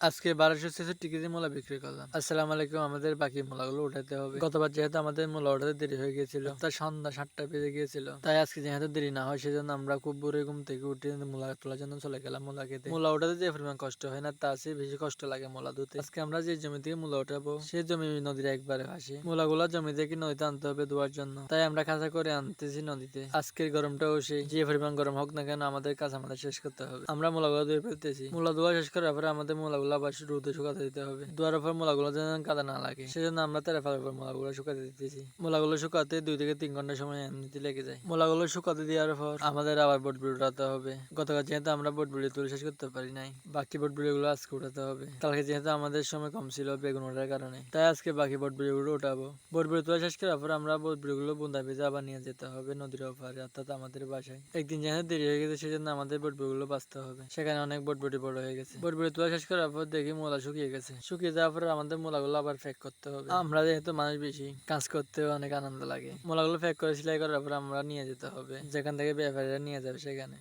আজকে 1266 কেজি মূলা বিক্রি করলাম। আসসালামু আলাইকুম। আমাদের বাকি মূলাগুলো উঠাতে হবে। গতবার যেহেতু আমাদের মূলা উঠাতে দেরি হয়ে গিয়েছিল, তাই সন্ধ্যা 7টা বেজে গিয়েছিল। তাই আজকে যেহেতু দেরি না হয়, সেজন্য আমরা খুব ভোরে ঘুম থেকে উঠে মূলা তোলার জন্য চলে গেলাম মূলা খেতে। মূলা উঠাতে যে পরিমাণ কষ্ট হয় না, তার চেয়ে বেশি কষ্ট লাগে মূলা ধুতে। আজকে আমরা যে জমি থেকে মূলা উঠাবো, সেই জমি নদীর একবারে ভাসে। মূলাগুলো জমি থেকে নদীতে আনতে হবে ধোয়ার জন্য, তাই আমরা কাঁচা করে আনতেছি নদীতে। আজকের গরমটাও সেই, যে পরিমাণ গরম হোক না কেন, আমাদের কাঁচা মাথা শেষ করতে হবে। আমরা মূলাগুলো ধুয়ে ফেলতেছি। মূলা ধোয়া শেষ করার পরে আমাদের মূলাগুলো আবার রোদে শুকাতে দিতে হবে। ধোয়ার পর মূলাগুলো যেন কাদা না লাগে, সেজন্য আমরা তেরফার উপর মূলাগুলো শুকাতে দিতেছি। মূলাগুলো শুকাতে 2 থেকে 3 ঘন্টা সময় এমনিতে লেগে যায়। মূলাগুলো শুকাতে দেওয়ার পর আমাদের আবার বটবুড়ি উঠাতে হবে। গতকাল যেহেতু আমরা বটবুড়ি তুলে শেষ করতে পারি নাই, বাকি বটবুড়ি গুলো আজকে উঠাতে হবে। কালকে যেহেতু আমাদের সময় কম ছিল বেগুন ওঠার কারণে, তাই আজকে বাকি বটবুড়ি গুলো উঠাবো। বটবুড়ি তোলা শেষ করার পর আমরা বটবুড়ি গুলো বুন্দা ভেজে আবার নিয়ে যেতে হবে নদীর ওপারে, অর্থাৎ আমাদের বাসায়। একদিন যেহেতু দেরি হয়ে গেছে, সেজন্য আমাদের বটবুড়ি গুলো বাঁচতে হবে। সেখানে অনেক বটবুটি বড় হয়ে গেছে। বটবুটি তোলা শেষ করার পর দেখি মূলা শুকিয়ে গেছে। শুকিয়ে যাওয়ার পর আমাদের মূলাগুলো আবার প্যাক করতে হবে। আমরা যেহেতু মানুষ বেশি, কাজ করতেও অনেক আনন্দ লাগে। মূলাগুলো প্যাক করে সেলাই করার পর আমরা নিয়ে যেতে হবে যেখান থেকে ব্যাপারীরা নিয়ে যাবে সেখানে।